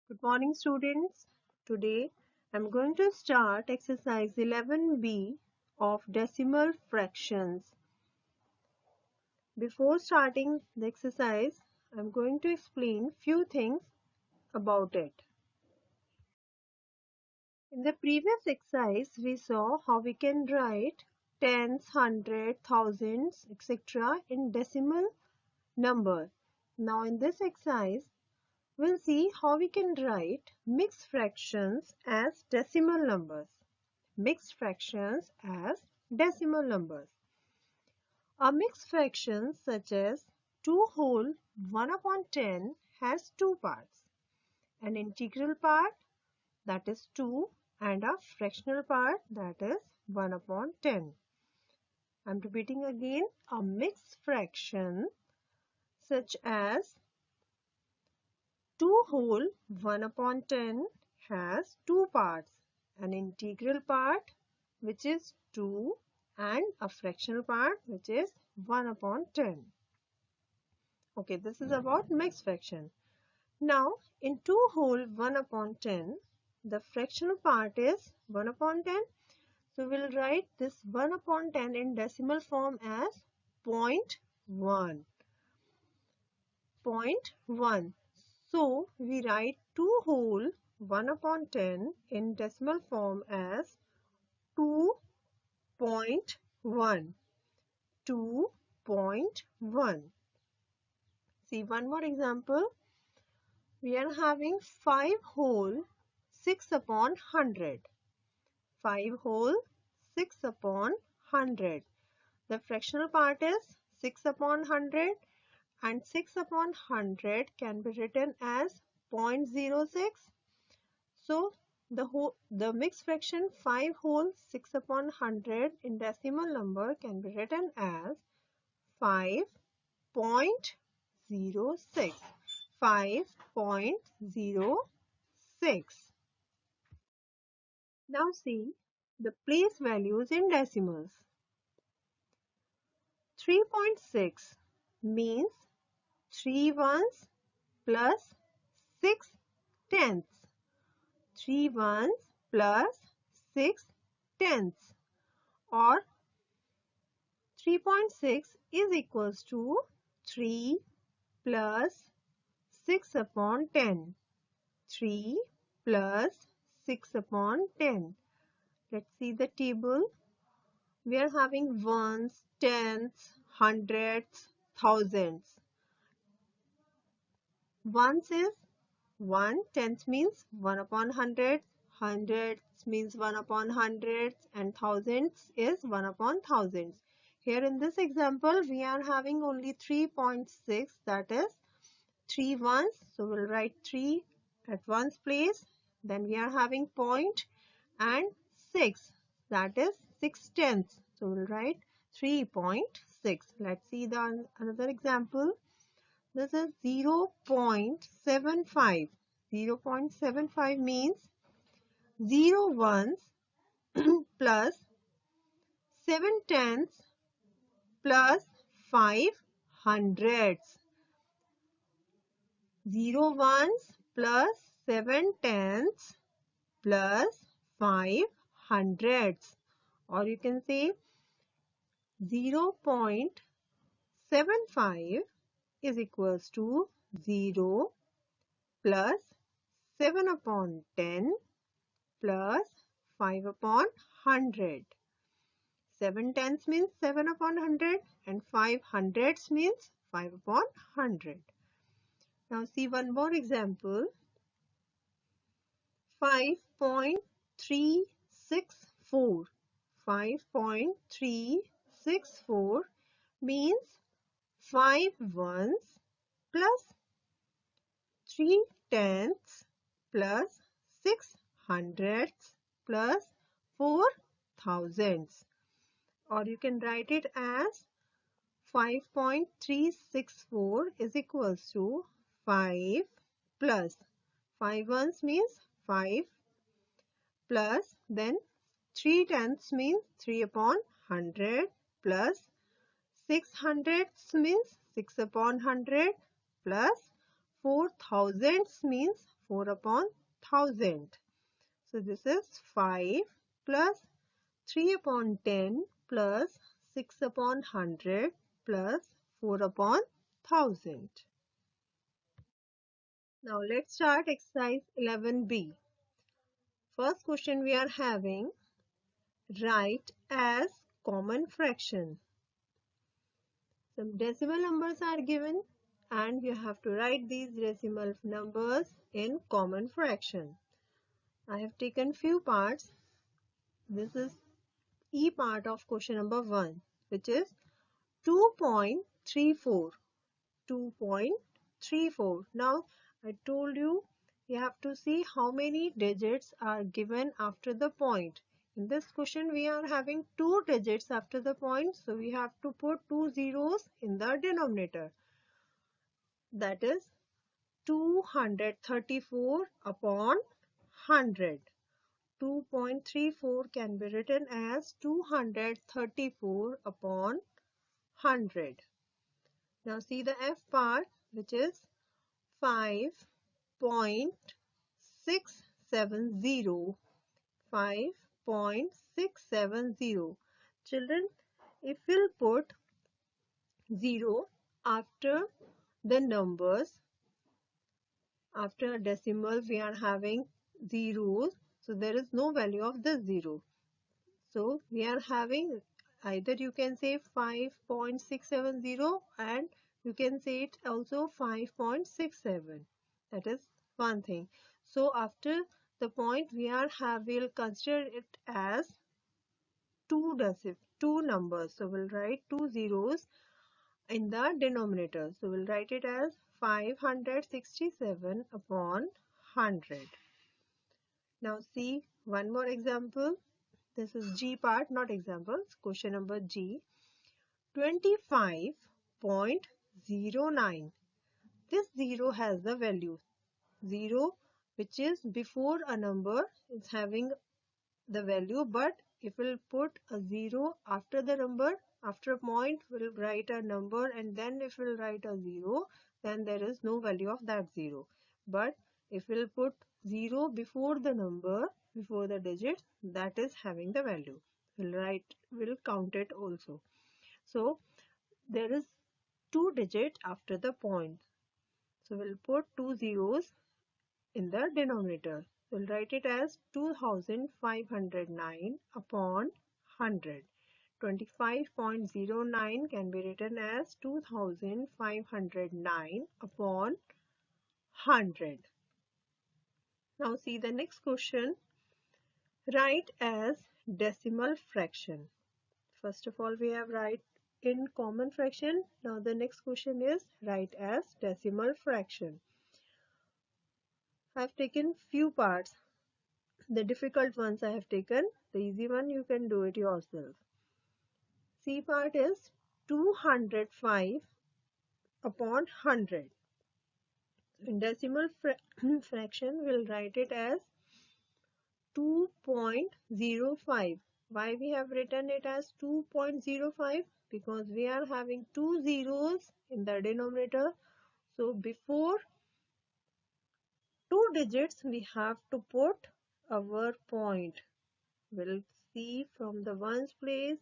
Good morning, students. Today I'm going to start exercise 11B of decimal fractions. Before starting the exercise, I'm going to explain few things about it. In the previous exercise, we saw how we can write tens, hundreds, thousands, etc. in decimal number. Now in this exercise, we'll see how we can write mixed fractions as decimal numbers. Mixed fractions as decimal numbers. A mixed fraction such as 2 whole 1 upon 10 has two parts. An integral part, that is 2, and a fractional part, that is 1 upon 10. I'm repeating again. A mixed fraction such as 2 whole 1 upon 10 has two parts. An integral part, which is 2, and a fractional part, which is 1 upon 10. Okay, this is about mixed fraction. Now, in 2 whole 1 upon 10, the fractional part is 1 upon 10. So, we'll write this 1 upon 10 in decimal form as 0.1. 0.1. So, we write 2 whole 1 upon 10 in decimal form as 2.1. 2.1. See one more example. We are having 5 whole 6 upon 100. 5 whole 6 upon 100. The fractional part is 6 upon 100 and 6 upon 100 can be written as 0.06. So the mixed fraction 5 whole 6 upon 100 in decimal number can be written as 5.06. 5.06. Now see the place values in decimals. 3.6 means 3 ones plus 6 tenths. 3 ones plus 6 tenths, or 3.6 is equals to 3 plus 6 upon 10. 3 plus 6 upon 10. Let's see the table. We are having ones, tenths, hundreds, thousands. Ones is 1, tenth means 1 upon 100, hundreds means 1 upon hundreds, and thousands is 1 upon thousands. Here in this example, we are having only 3.6, that is 3 ones. So we'll write 3 at ones place. Then we are having point and 6, that is 6 tenths. So we'll write 3.6. Let's see the another example. This is 0.75. 0.75 means 0 ones plus 7 tenths plus 5 hundredths. 0 ones plus 7 tenths plus 5 hundredths, or you can say 0.75 is equals to 0 plus 7 upon 10 plus 5 upon 100. 7 tenths means 7 upon 100 and 5 hundredths means 5 upon 100. Now see one more example. 5.364. 5.364 means 5 ones plus 3 tenths plus 6 hundredths plus 4 thousandths, or you can write it as 5.364 is equals to 5 plus 5 ones means 5 plus then 3 tenths means 3 upon 100 plus 6 hundredths means 6 upon 100 plus 4 thousandths means 4 upon 1000. So this is 5 plus 3 upon 10 plus 6 upon 100 plus 4 upon 1000. Now let's start exercise 11b. First question we are having, write as common fraction. Some decimal numbers are given and you have to write these decimal numbers in common fraction. I have taken few parts. This is E part of question number 1, which is 2.34. 2.34. Now I told you have to see how many digits are given after the point. In this question we are having 2 digits after the point, so we have to put 2 zeros in the denominator. That is 234 upon 100. 2.34 can be written as 234 upon 100. Now see the F part, which is 5.670. 5.670. Children, if we'll put 0 after the numbers, after a decimal we are having zeros, so there is no value of the 0. So we are having, either you can say 5.670 and you can say it also 5.67. That is one thing. So after the point we'll consider it as two numbers. So we'll write 2 zeros in the denominator. So we'll write it as 567 upon 100. Now see one more example. This is G part, not examples. Question number G. 25.09. This 0 has the value 0, which is before a number is having the value, but if we'll put a 0 after the number, after a point we'll write a number, and then if we'll write a 0, then there is no value of that 0. But if we'll put 0 before the number, before the digit, that is having the value. We'll count it also. So there is 2 digit after the point. So we'll put 2 zeros in the denominator. We'll write it as 2509 upon 100. 25.09 can be written as 2509 upon 100. Now see the next question. Write as decimal fraction. First of all, we have write in common fraction. Now the next question is write as decimal fraction. I have taken few parts. The difficult ones I have taken. The easy one you can do it yourself. C part is 205 upon 100. In decimal fraction, we'll write it as 2.05. Why we have written it as 2.05? Because we are having 2 zeros in the denominator. So before 2 digits, we have to put our point. We'll see from the ones place,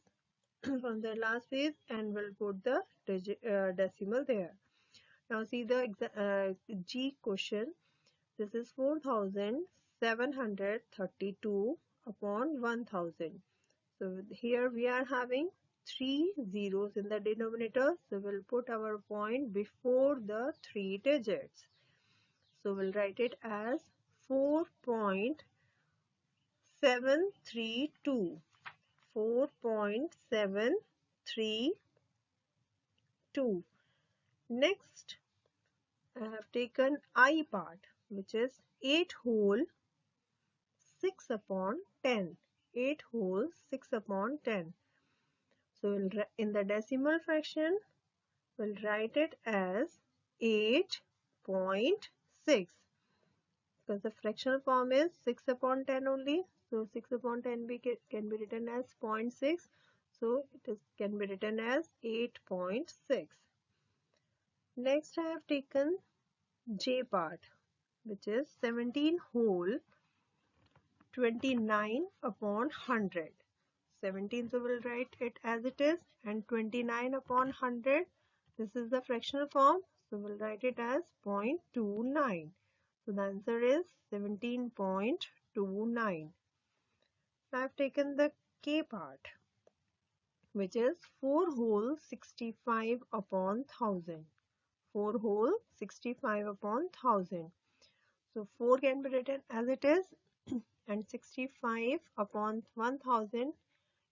from the last place, and we'll put the decimal there. Now see the G question. This is 4732 upon 1000. So here we are having 3 zeros in the denominator. So we'll put our point before the 3 digits. So we'll write it as 4.732. 4.732. Next, I have taken I part, which is 8 whole 6 upon 10. 8 whole 6 upon 10. So in the decimal fraction, we'll write it as 8.6. Because the fractional form is 6 upon 10 only. So 6 upon 10 can be written as 0.6. So can be written as 8.6. Next I have taken J part, which is 17 whole 29 upon 100. 17, so we'll write it as it is, and 29 upon 100, this is the fractional form, so we'll write it as 0.29. So the answer is 17.29. So I've taken the K part, which is 4 whole 65 upon 1000. 4 whole 65 upon 1000. So 4 can be written as it is and 65 upon 1000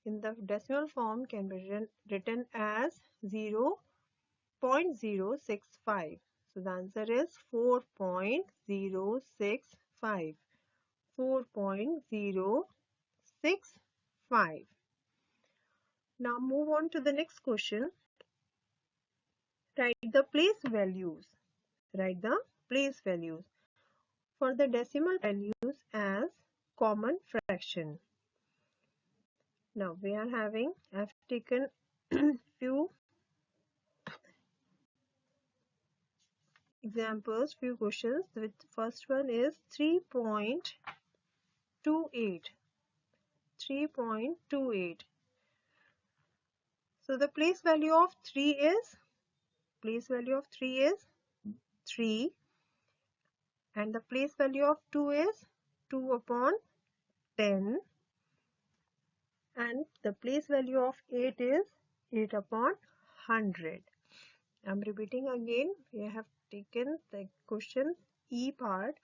in the decimal form can be written as 0.065. So the answer is 4.065. 4.065. Now move on to the next question. Write the place values. Write the place values for the decimal values as common fraction. Now we are having, I've taken few examples, few questions. The first one is 3.28. 3.28. So the place value of 3 is 3, and the place value of 2 is 2 upon 10, and the place value of 8 is 8 upon 100. I'm repeating again. We have taken the question E part,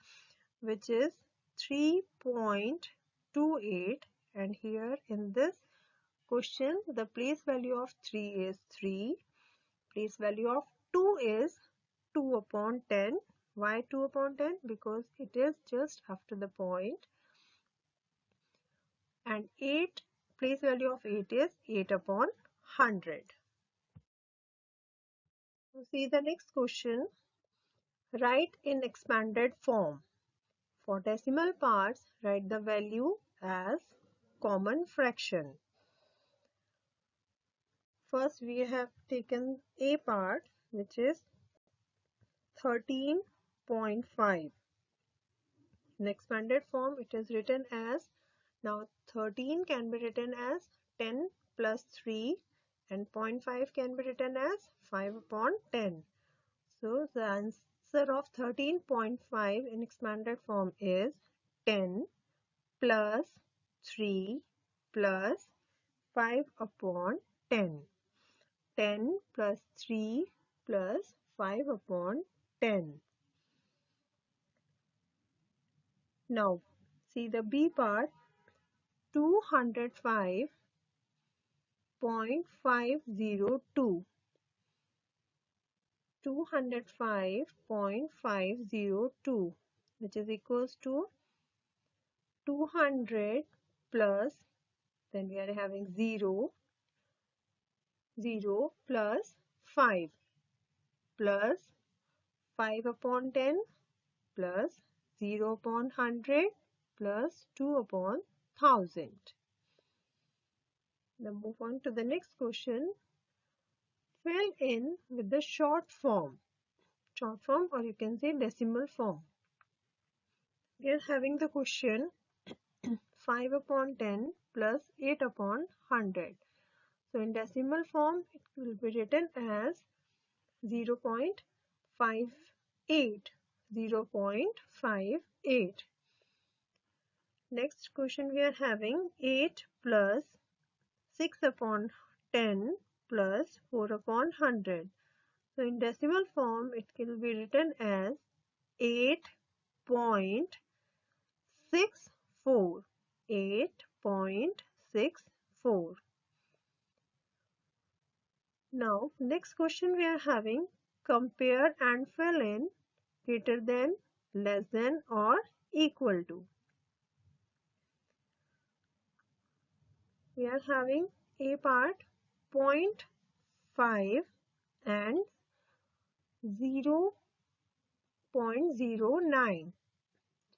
which is 3.28, and here in this question the place value of 3 is 3, place value of 2 is 2 upon 10. Why 2 upon 10? Because it is just after the point, and 8, place value of 8 is 8 upon 100. See the next question. Write in expanded form. For decimal parts, write the value as common fraction. First, we have taken A part, which is 13.5. In expanded form, it is written as, now 13 can be written as 10 plus 3, and 0.5 can be written as 5 upon 10. So the answer of 13.5 in expanded form is 10 plus 3 plus 5 upon 10. 10 plus 3 plus 5 upon 10. Now see the B part, 205.502. 205.502, which is equals to 200 plus, then we are having 0, 0 plus 5 plus 5 upon 10 plus 0 upon 100 plus 2 upon 1000. Now move on to the next question. Fill in with the short form or you can say decimal form. We are having the question 5 upon 10 plus 8 upon 100. So in decimal form, it will be written as 0.58. 0.58. Next question we are having 8 plus 6 upon 10 plus 4 upon 100. So in decimal form, it will be written as 8.64. 8.64. Now, next question we are having, compare and fill in greater than, less than or equal to. We are having A part 0.5 and 0.09.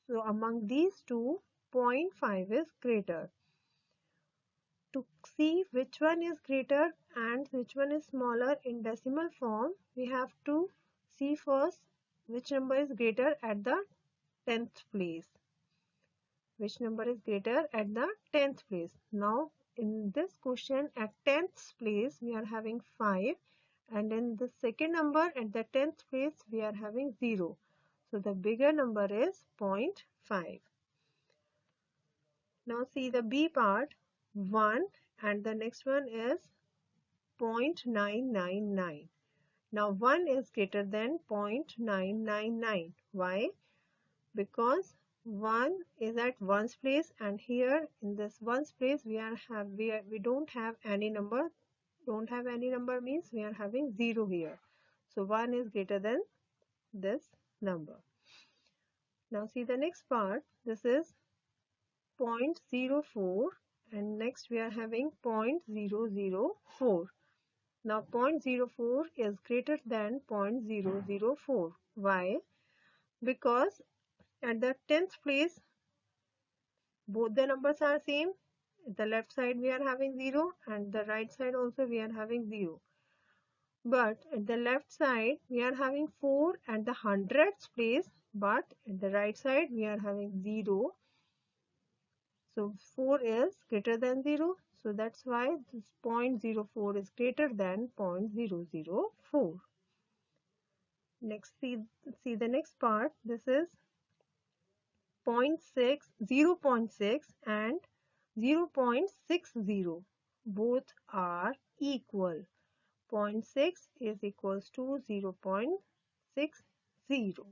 So among these two, 0.5 is greater. To see which one is greater and which one is smaller in decimal form, we have to see first which number is greater at the 10th place? Which number is greater at the 10th place? Now in this question at 10th place we are having 5, and in the second number at the 10th place we are having 0. So the bigger number is 0.5. Now see the B part, 1, and the next one is 0.999. Now 1 is greater than 0.999. Why? Because 1 is at 1's place, and here in this 1's place we don't have any number. Don't have any number means we are having 0 here. So 1 is greater than this number. Now see the next part. This is 0.04, and next we are having 0.004. Now 0.04 is greater than 0.004. Why? Because at the 10th place both the numbers are same. At the left side we are having 0, and the right side also we are having 0. But at the left side we are having 4 at the hundredths place, but at the right side we are having 0. So 4 is greater than 0. So that's why this 0.04 is greater than 0.004. Next, see the next part. This is 0.6 and 0.60. Both are equal. 0.6 is equals to 0.60.